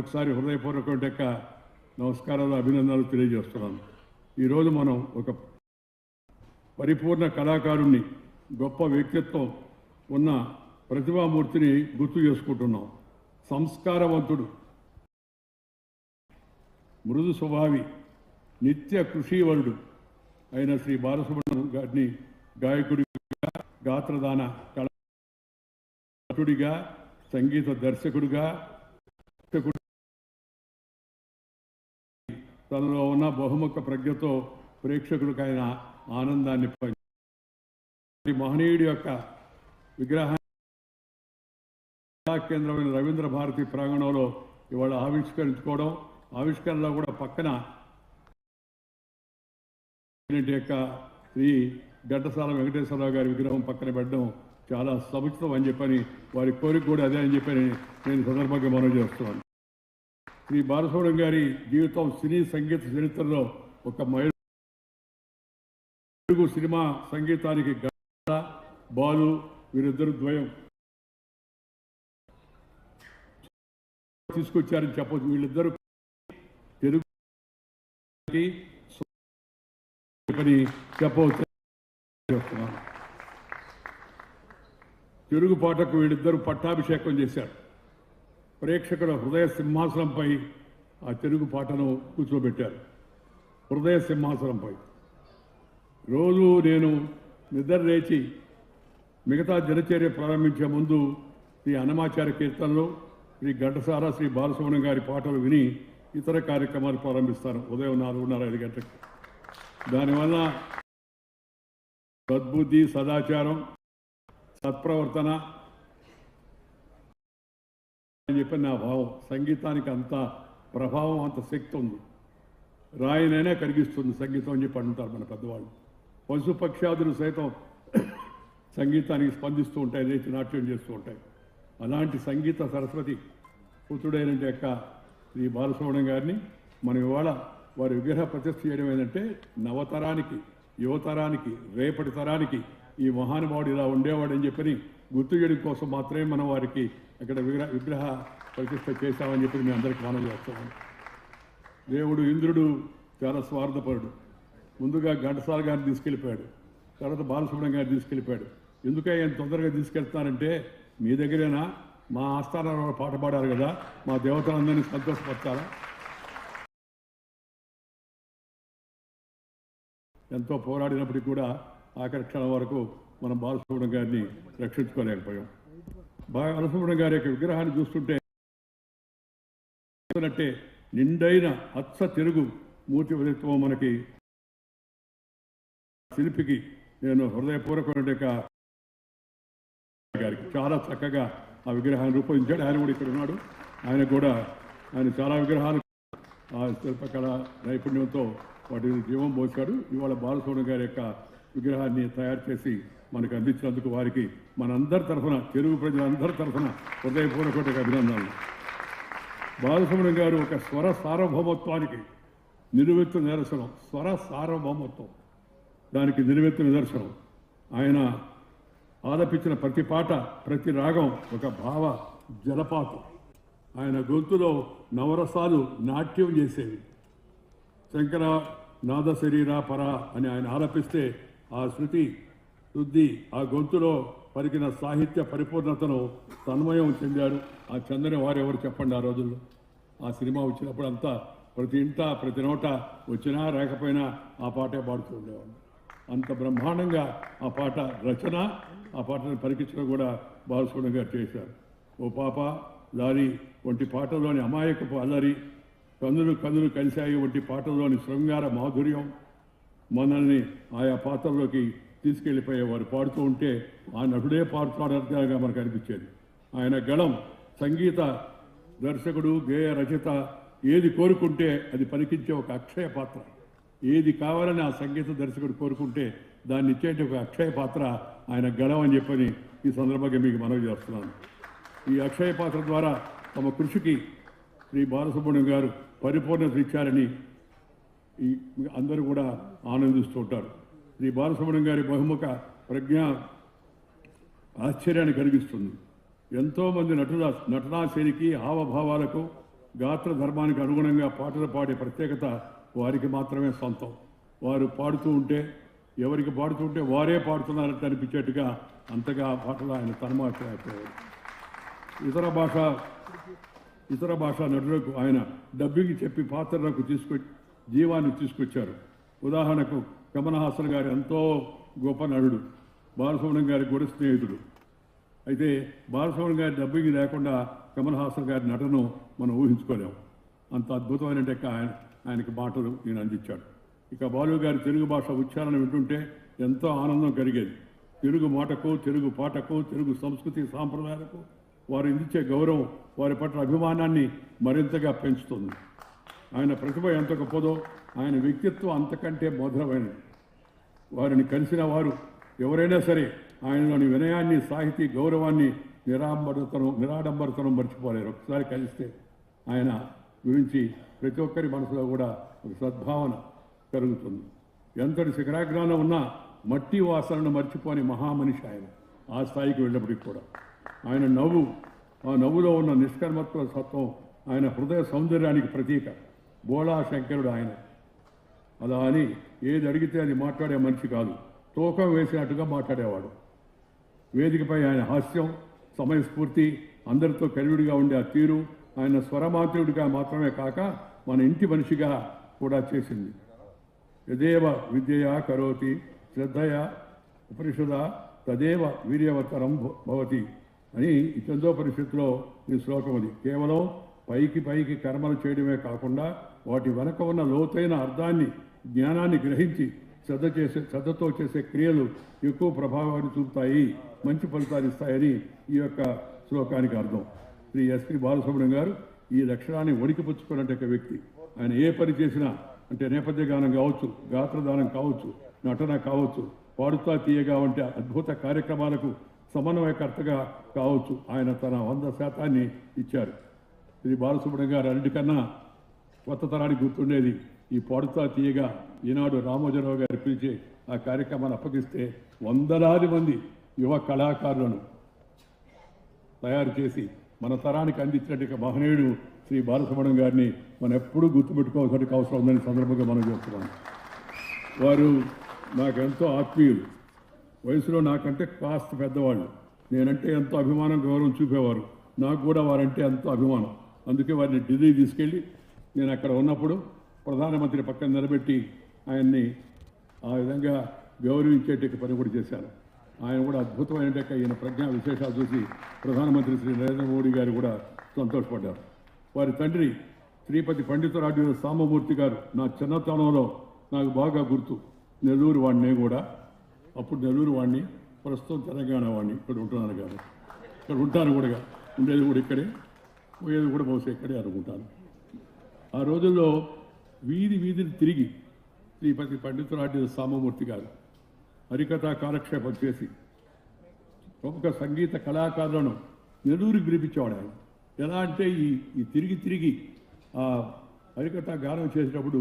ఒకసారి హృదయపూర్వక నమస్కారాలు అభినందనలు తెలియజేస్తున్నాను. ఈరోజు మనం ఒక పరిపూర్ణ కళాకారుణ్ణి, గొప్ప వ్యక్తిత్వం ఉన్న ప్రతిభామూర్తిని గుర్తు చేసుకుంటున్నాం. సంస్కారవంతుడు, మృదు స్వభావి, నిత్య కృషివరుడు అయిన శ్రీ బాలసుబ్రహ్మణ్యం గారిని గాయకుడిగా, గాత్రదాన కళాకారుడిగా, సంగీత దర్శకుడిగా, తనలో ఉన్న బహుముఖ ప్రజ్ఞతో ప్రేక్షకులకు ఆయన ఆనందాన్ని పొంది మహనీయుడి యొక్క విగ్రహాన్ని కేంద్రమైన రవీంద్ర భారతి ప్రాంగణంలో ఇవాళ ఆవిష్కరించుకోవడం, ఆవిష్కరణలో కూడా పక్కన యొక్క శ్రీ ఘంటసాల వెంకటేశ్వరరావు గారి విగ్రహం పక్కన పెట్టడం చాలా సముచితం అని చెప్పని, వారి కోరిక కూడా అదే అని చెప్పని నేను సందర్భంగా మనవి చేస్తున్నాను. శ్రీ బాలసుబ్రహ్మణ్యం గారి జీవితం సినీ సంగీత చరిత్రలో ఒక తెలుగు సినిమా సంగీతానికి బాలు వీరిద్దరు ద్వయం తీసుకొచ్చారని చెప్పవచ్చు. వీళ్ళిద్దరూ తెలుగు చెప్పవచ్చు. తెలుగు పాటకు వీళ్ళిద్దరూ పట్టాభిషేకం చేశారు. ప్రేక్షకుల హృదయ సింహాసనంపై ఆ తెలుగు పాటను కూర్చోబెట్టారు. హృదయ సింహాసనంపై రోజు నేను నిద్ర లేచి మిగతా దినచర్య ప్రారంభించే ముందు శ్రీ అన్నమాచార్య కీర్తనలు, శ్రీ ఘంటసాల, శ్రీ బాలసుబ్రహ్మణ్యం గారి పాటలు విని ఇతర కార్యక్రమాలు ప్రారంభిస్తాను ఉదయం 4:30-5 గంటలకు. దానివల్ల సద్బుద్ధి, సదాచారం, సత్ప్రవర్తన అని చెప్పి నా భావం. సంగీతానికి అంత ప్రభావం, అంత శక్తి ఉంది. రాయినైనా కరిగిస్తుంది సంగీతం అని చెప్పి అంటారు మన పెద్దవాళ్ళు. పశు పక్షాదులు సైతం సంగీతానికి స్పందిస్తూ ఉంటాయి, లేచి నాట్యం చేస్తూ ఉంటాయి. అలాంటి సంగీత సరస్వతి పుత్రుడైన యొక్క శ్రీ బాలసుబ్రహ్మణ్యం గారిని మనం ఇవాళ వారి విగ్రహ ప్రతిష్ఠ చేయడం ఏంటంటే, నవతరానికి, యువతరానికి, రేపటి తరానికి ఈ మహానుభావుడు ఇలా ఉండేవాడని చెప్పని గుర్తు చేయడం కోసం మాత్రమే మనం వారికి అక్కడ విగ్రహ ప్రతిష్ఠ చేశామని చెప్పి మేము అందరికీ మనం చేస్తామని. దేవుడు ఇంద్రుడు చాలా స్వార్థపరుడు. ముందుగా ఘంటసాల గారిని తీసుకెళ్ళిపోయాడు, తర్వాత బాలసుబ్రహ్మణ్యం గారిని తీసుకెళ్ళిపోయాడు. ఎందుకని ఆయన తొందరగా తీసుకెళ్తున్నారంటే, మీ దగ్గరేనా మా ఆస్థానంలో పాట పాడారు కదా, మా దేవతలందరినీ సంతోషపరచాలా. ఎంతో పోరాడినప్పటికీ కూడా ఆఖరి క్షణం వరకు మనం బాలసుబ్రహ్మణ్యం గారిని రక్షించుకోలేకపోయాం. బాలసుబ్రహ్మణ్యం గారి యొక్క విగ్రహాన్ని చూస్తుంటే నిండైన అచ్చ తెలుగు మూర్తి వ్యక్తిత్వం మనకి శిల్పికి నేను హృదయపూర్వకమైన గారికి చాలా చక్కగా ఆ విగ్రహాన్ని రూపొందించాడు. ఆయన కూడా ఇక్కడ ఉన్నాడు. ఆయన చాలా విగ్రహాలు ఆ శిల్పకళ నైపుణ్యంతో వాటిని జీవం పోశాడు. ఇవాళ బాలసుబ్రహ్మణ్యం గారి యొక్క విగ్రహాన్ని తయారు చేసి మనకు అందించినందుకు వారికి మనందరి తరఫున, తెలుగు ప్రజలందరి తరఫున హృదయపూర్వక అభినందనలు. బాలసుబ్రహ్మణ్యం గారు ఒక స్వర సార్వభౌమత్వానికి నిలువెత్తు నిదర్శనం. స్వర సార్వభౌమత్వం దానికి నిలువెత్తు నిదర్శనం. ఆయన ఆలపించిన ప్రతి పాట, ప్రతి రాగం ఒక భావ జలపాతం. ఆయన గొంతులో నవరసాలు నాట్యం చేసేవి. శంకర నాద శరీర పర అని ఆయన ఆలపిస్తే ఆ శృతి, శుద్ధి, ఆ గొంతులో పలికిన సాహిత్య పరిపూర్ణతను తన్మయం చెందాడు. ఆ చెందని వారెవరు చెప్పండి. ఆ రోజుల్లో ఆ సినిమా వచ్చినప్పుడు అంతా ప్రతి ఇంట, ప్రతి నోట వచ్చినా రాకపోయినా ఆ పాటే పాడుతూ ఉండేవాడు. అంత బ్రహ్మాండంగా ఆ పాట రచన, ఆ పాటను పలికించడం కూడా బాలసుబ్రహ్మణ్యం గారు చేశారు. ఓ పాప లారీ వంటి పాటలోని అమాయకపు అల్లరి, కన్నులు కన్నులు కలిశాయి వంటి పాటల్లోని శృంగార మాధుర్యం మనల్ని ఆయా పాత్రలోకి తీసుకెళ్లిపోయేవారు. పాడుతూ ఉంటే ఆ నటుడే పాడుతాడగా మనకు అనిపించేది. ఆయన గళం, సంగీత దర్శకుడు, గేయ రచయిత ఏది కోరుకుంటే అది పలికించే ఒక అక్షయ పాత్ర. ఏది కావాలని ఆ సంగీత దర్శకుడు కోరుకుంటే దాన్ని ఇచ్చేటి ఒక అక్షయ పాత్ర ఆయన గళం అని చెప్పని ఈ సందర్భంగా మీకు మనవి చేస్తున్నాను. ఈ అక్షయ పాత్ర ద్వారా తమ కృషికి శ్రీ బాలసుబ్రహ్మణ్యం గారు పరిపూర్ణత ఇచ్చారని అందరూ కూడా ఆనందిస్తూ ఉంటారు. శ్రీ బాలసుబ్రహ్మణ్యం గారి బహుముఖ ప్రజ్ఞ ఆశ్చర్యాన్ని కలిగిస్తుంది. ఎంతోమంది నటనా శైలికి, హావభావాలకు గాత్ర ధర్మానికి అనుగుణంగా పాటలు పాడే ప్రత్యేకత వారికి మాత్రమే సొంతం. వారు పాడుతూ ఉంటే ఎవరికి పాడుతూ ఉంటే వారే పాడుతున్నారంటే అనిపించేట్టుగా అంతగా ఆ పాటలు ఆయన తన్మాత్రైపోయారు. ఇతర భాషా నటులకు ఆయన డబ్బింగ్ చెప్పి పాత్రలకు జీవాన్ని తీసుకొచ్చారు. ఉదాహరణకు కమల్ హాసన్ గారు ఎంతో గొప్ప నటుడు, బాలసుబ్రహ్మణ్యం గారికి కూడా స్నేహితుడు. అయితే బాలసుబ్రహ్మణ్యం గారి డబ్బింగ్ లేకుండా కమల్ హాసన్ గారి నటను మనం ఊహించుకోలేము. అంత అద్భుతమైన ఆయనకి మాటలు నేను అందించాడు. ఇక బాలు గారి తెలుగు భాష ఉచ్చారణ వింటుంటే ఎంతో ఆనందం కలిగేది. తెలుగు మాటకు, తెలుగు పాటకు, తెలుగు సంస్కృతి సాంప్రదాయాలకు వారు అందించే గౌరవం వారి పట్ల అభిమానాన్ని మరింతగా పెంచుతుంది. ఆయన ప్రతిభ ఎంత గొప్పదో ఆయన వ్యక్తిత్వం అంతకంటే మధురమైనది. వారిని కలిసిన వారు ఎవరైనా సరే ఆయనలోని వినయాన్ని, సాహితీ గౌరవాన్ని, నిరాడంబరతనం మర్చిపోలేరు. ఒకసారి కలిస్తే ఆయన గురించి ప్రతి ఒక్కరి మనసులో కూడా ఒక సద్భావన కలుగుతుంది. ఎంతటి శిఖరాగ్రాన ఉన్నా మట్టి వాసనను మర్చిపోని మహామనిషి ఆయన. ఆ స్థాయికి వెళ్ళినప్పటికి కూడా ఆయన నవ్వు, ఆ నవ్వులో ఉన్న నిష్కర్మత్వ సత్వం ఆయన హృదయ సౌందర్యానికి ప్రతీక. బోళా శంకరుడు ఆయన. అలా అని ఏది అడిగితే అది మాట్లాడే మనిషి కాదు, తూకం వేసినట్టుగా మాట్లాడేవాడు. వేదికపై ఆయన హాస్యం, సమయస్ఫూర్తి, అందరితో కలివిడిగా ఉండే ఆ తీరు ఆయన స్వరమాంత్రుడిగా మాత్రమే కాక మన ఇంటి మనిషిగా కూడా చేసింది. యదేవ విద్యయా కరోతి శ్రద్ధయా ఉపనిషద తదేవ వీర్యవతరం భవతి అని ఈ చందోపనిషత్తులో ఈ శ్లోకం అది. కేవలం పైకి కర్మలు చేయడమే కాకుండా వాటి వెనక ఉన్న లోతైన అర్థాన్ని, జ్ఞానాన్ని గ్రహించి శ్రద్ధతో చేసే క్రియలు ఎక్కువ ప్రభావాన్ని చూపుతాయి, మంచి ఫలితాలు ఇస్తాయని ఈ యొక్క శ్లోకానికి అర్థం. శ్రీ ఎస్పి బాలసుబ్రహ్మణ్యం గారు ఈ లక్షణాన్ని వణికిపుచ్చుకున్నట్టు వ్యక్తి. ఆయన ఏ పని చేసినా, అంటే నేపథ్య గానం కావచ్చు, గాత్రదానం కావచ్చు, నటన కావచ్చు, పాడుతా తీయగా వంటి అద్భుత కార్యక్రమాలకు సమన్వయకర్తగా కావచ్చు, ఆయన తన 100% ఇచ్చారు. శ్రీ బాలసుబ్రహ్మణ్యం గారు అన్నిటికన్నా కొత్త తరానికి గుర్తుండేది ఈ పాడుతా తీయగా ఈనాడు రామోజీరావు గారు పిలిచే ఆ కార్యక్రమాన్ని అప్పగిస్తే వందలాది మంది యువ కళాకారులను తయారు చేసి మన తరానికి అందించినట్టు మహనీయుడు శ్రీ బాలసుబ్రహ్మణ్యం గారిని మనం ఎప్పుడూ గుర్తుపెట్టుకోవాల్సిన అవసరం ఉందని సందర్భంగా మనం చేస్తున్నాం. వారు నాకెంతో ఆత్మీయులు. వయసులో నాకంటే కాస్త పెద్దవాళ్ళు. నేనంటే ఎంతో అభిమానం, గౌరవం చూపేవారు. నాకు కూడా వారంటే ఎంతో అభిమానం. అందుకే వారిని ఢిల్లీ తీసుకెళ్ళి నేను అక్కడ ఉన్నప్పుడు ప్రధానమంత్రి పక్కన నిలబెట్టి ఆయన్ని ఆ విధంగా గౌరవించేట పని కూడా చేశాను. ఆయన కూడా అద్భుతమైన ఈయన ప్రజ్ఞా విశేషాలు చూసి ప్రధానమంత్రి శ్రీ నరేంద్ర మోడీ గారు కూడా సంతోషపడ్డారు. వారి తండ్రి శ్రీపతి పండితురాజు సాంబమూర్తి గారు నా చిన్నతనంలో నాకు బాగా గుర్తు. నెల్లూరు వాడిని కూడా, అప్పుడు నెల్లూరు వాడిని, ప్రస్తుతం తెలంగాణ వాడిని. ఇక్కడ ఉంటున్నాను కాదు, ఇక్కడ ఉంటాను కూడా, ఉండేది కూడా ఇక్కడే, పోయేది కూడా బహుశా ఇక్కడే అనుకుంటాను. ఆ రోజుల్లో వీధిని తిరిగి శ్రీపతి పండితురాజు సాంబమూర్తి గారు హరికథా కాలక్షేపం చేసి ప్రముఖ సంగీత కళాకారులను నెల్లూరుకి పిలిపించేవాడు ఆయన. ఎలా అంటే ఈ తిరిగి ఆ హరికథా గానం చేసేటప్పుడు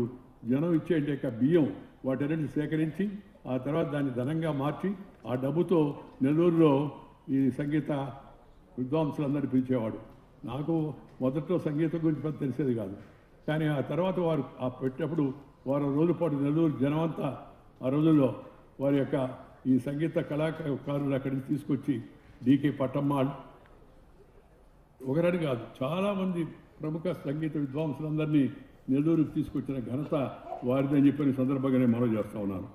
జనం ఇచ్చే బియ్యం వాటన్నిటిని సేకరించి ఆ తర్వాత దాన్ని ధనంగా మార్చి ఆ డబ్బుతో నెల్లూరులో ఈ సంగీత విద్వాంసులందరినీ పిలిచేవాడు. నాకు మొదట్లో సంగీతం గురించి పెద్ద తెలిసేది కాదు, కానీ ఆ తర్వాత వారు ఆ పెట్టినప్పుడు వారం రోజుల పాటు నెల్లూరు జనమంతా ఆ రోజుల్లో వారి యొక్క ఈ సంగీత కళాకారులు అక్కడి నుంచి తీసుకొచ్చి డికే పట్టమ్మాళ్ ఒకరని కాదు, చాలామంది ప్రముఖ సంగీత విద్వాంసులందరినీ నెల్లూరుకు తీసుకొచ్చిన ఘనత వారిదని చెప్పిన సందర్భంగా నేను మనవి చేస్తూ ఉన్నాను.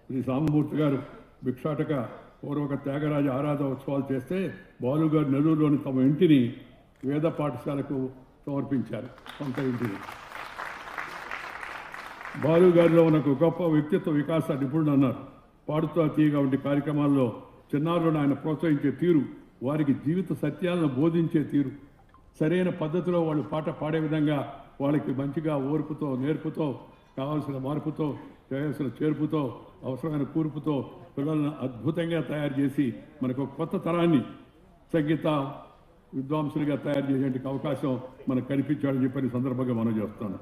శ్రీ సాంబమూర్తి గారు భిక్షాటక పూర్వక త్యాగరాజ ఆరాధన ఉత్సవాలు చేస్తే బాలుగారు నెల్లూరులోని తమ ఇంటిని వేద పాఠశాలకు సమర్పించారు. సొంత ఇంటిని. బాలుగారిలో ఉన్న గొప్ప వ్యక్తిత్వ వికాస నిపుణుడు అన్నారు. పాడుతా తీయగా వంటి కార్యక్రమాల్లో చిన్నారులను ఆయన ప్రోత్సహించే తీరు, వారికి జీవిత సత్యాలను బోధించే తీరు, సరైన పద్ధతిలో వాళ్ళు పాట పాడే విధంగా వాళ్ళకి మంచిగా ఓర్పుతో, నేర్పుతో, కావాల్సిన మార్పుతో, చేయాల్సిన చేర్పుతో, అవసరమైన కూర్పుతో పిల్లలను అద్భుతంగా తయారు చేసి మనకు కొత్త తరాన్ని సంగీత విద్వాంసులుగా తయారు చేసే అవకాశం మనకు కనిపించాలని చెప్పని సందర్భంగా మనం చేస్తాను.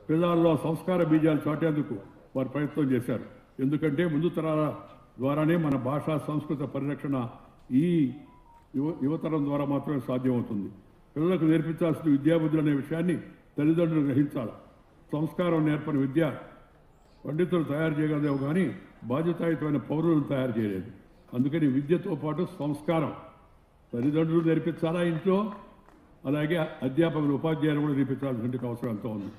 పిల్లల్లో సంస్కార బీజాలు చాటేందుకు వారు ప్రయత్నం చేశారు. ఎందుకంటే ముందు తరాల ద్వారానే మన భాషా సంస్కృత పరిరక్షణ ఈ యువతరం ద్వారా మాత్రమే సాధ్యమవుతుంది. పిల్లలకు నేర్పించాల్సిన విద్యాబుద్ధులు అనే విషయాన్ని తల్లిదండ్రులు గ్రహించాలి. సంస్కారం నేర్పని విద్య పండితులు తయారు చేయగలదేమో కానీ బాధ్యతాయుతమైన పౌరులను తయారు చేయలేదు. అందుకని విద్యతో పాటు సంస్కారం తల్లిదండ్రులు నేర్పించాలా ఇంట్లో, అలాగే అధ్యాపకులు ఉపాధ్యాయులు కూడా నేర్పించాల్సిన అవసరం ఎంతో ఉంది.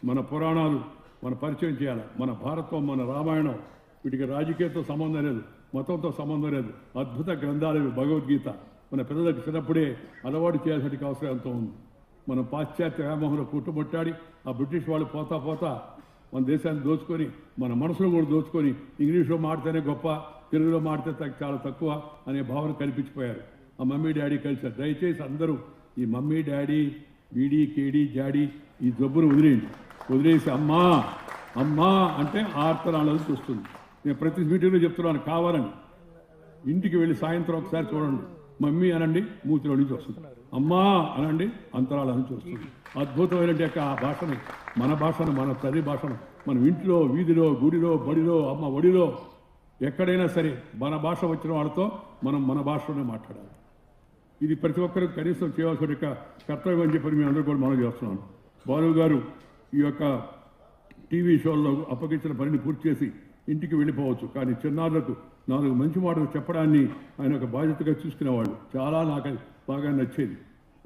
మన పురాణాలు మన పరిచయం చేయాలి. మన భారతం, మన రామాయణం, వీటికి రాజకీయంతో సంబంధం లేదు, మతంతో సంబంధం లేదు. అద్భుత గ్రంథాలు భగవద్గీత మన పిల్లలకు చిన్నప్పుడే అలవాటు చేయాల్సిన అవసరం ఎంతో ఉంది. మనం పాశ్చాత్య వ్యామోహంలో కుట్టుముట్టాడి ఆ బ్రిటిష్ వాళ్ళు పోతా పోతా మన దేశాన్ని దోచుకొని మన మనసును కూడా దోచుకొని ఇంగ్లీష్లో మాడితేనే గొప్ప, తెలుగులో మాడితే చాలా తక్కువ అనే భావన కల్పించిపోయారు. ఆ మమ్మీ డాడీ కలిసారు. దయచేసి అందరూ ఈ మమ్మీ డాడీ బీడీ కేడీ జాడీ ఈ జబ్బును వదిలేసి అమ్మా అమ్మా అంటే ఆర్తనాలను చూస్తుంది. నేను ప్రతి మీటింగ్లో చెప్తున్నాను, కావాలని ఇంటికి వెళ్ళి సాయంత్రం ఒకసారి చూడండి. మమ్మీ అనండి, మూతిలో నుంచి వస్తుంది. అమ్మా అనండి, అంతరాల నుంచి వస్తుంది. అద్భుతమైన ఆ భాషను, మన భాషను, మన తల్లి భాషను మనం ఇంట్లో, వీధిలో, గుడిలో, బడిలో, అమ్మ ఒడిలో ఎక్కడైనా సరే మన భాష వచ్చిన వాళ్ళతో మనం మన భాషలోనే మాట్లాడాలి. ఇది ప్రతి ఒక్కరికి కనీసం చేయవలసిన కర్తవ్యం అని చెప్పి మేము అందరూ కూడా మనం చేస్తున్నాను. బాలు గారు ఈ యొక్క టీవీ షోల్లో అప్పగించిన పనిని పూర్తి చేసి ఇంటికి వెళ్ళిపోవచ్చు. కానీ చిన్నారులకు 4 మంచి మాటలు చెప్పడాన్ని ఆయన ఒక బాధ్యతగా చూసుకునేవాళ్ళు. చాలా నాకు బాగా నచ్చేది.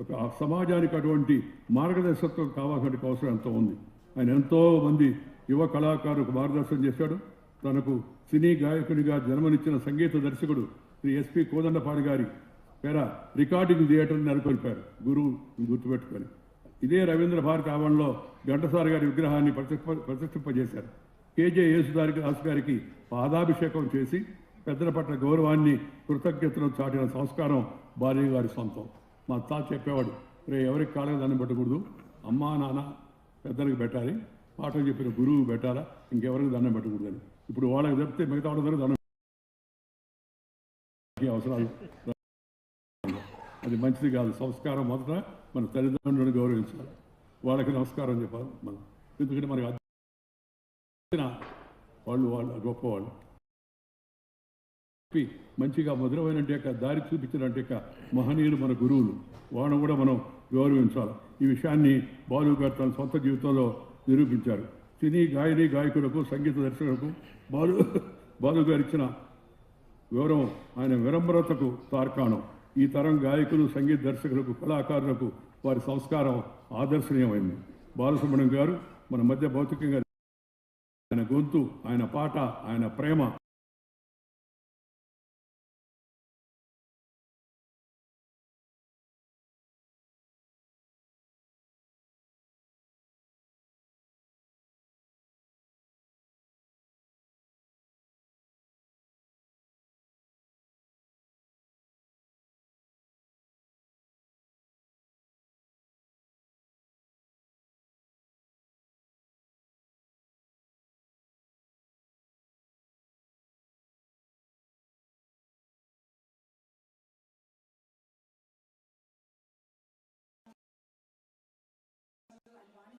ఒక సమాజానికి అటువంటి మార్గదర్శకత్వం కావాల్సిన అవసరం ఎంతో ఉంది. ఆయన ఎంతో మంది యువ కళాకారులకు మార్గదర్శనం చేశాడు. తనకు సినీ గాయకునిగా జన్మనిచ్చిన సంగీత దర్శకుడు శ్రీ ఎస్పి కోదండపాణి గారి పేర రికార్డింగ్ థియేటర్ని నెలకొల్పారు గురువు గుర్తుపెట్టుకొని. ఇదే రవీంద్ర భారతి ఆవరణలో ఘంటసాల గారి విగ్రహాన్ని ప్రతిష్ఠింపజేశారు. కేజే యేసుదాస్ గారికి పాదాభిషేకం చేసి పెద్దల పట్ల గౌరవాన్ని, కృతజ్ఞతను చాటిన సంస్కారం బాలయ్య గారి సొంతం. మా తాత చెప్పేవాడు, ఎవరికి కాళ్ళకి దండం పెట్టకూడదు, అమ్మా నాన్న పెద్దలకు పెట్టాలి, పాఠం చెప్పిన గురువు పెట్టాలా, ఇంకెవరికి దండం పెట్టకూడదని. ఇప్పుడు వాళ్ళకి చెప్తే మిగతా వాళ్ళందరూ దండం అవసరాలు, అది మంచిది కాదు. సంస్కారం మొదట మన తల్లిదండ్రులను గౌరవించాలి, వాళ్ళకి నమస్కారం చెప్పాలి మనం. ఎందుకంటే మనకి వాళ్ళు గొప్పవాళ్ళు మంచిగా మధురమైన దారి చూపించినట్టు మహనీయులు మన గురువులు, వాళ్ళను కూడా మనం గౌరవించాలి. ఈ విషయాన్ని బాలు గారు తన సొంత జీవితంలో నిరూపించారు. సినీ గాయకులకు, సంగీత దర్శకులకు బాలు గారు ఇచ్చిన గౌరవం ఆయన విరంబరతకు తార్కాణం. ఈ తరం గాయకులు, సంగీత దర్శకులకు, కళాకారులకు వారి సంస్కారం ఆదర్శనీయమైంది. బాలసుబ్రహ్మణ్యం గారు మన మధ్య భౌతికంగా ఆయన గొంతు, ఆయన పాట, ఆయన ప్రేమ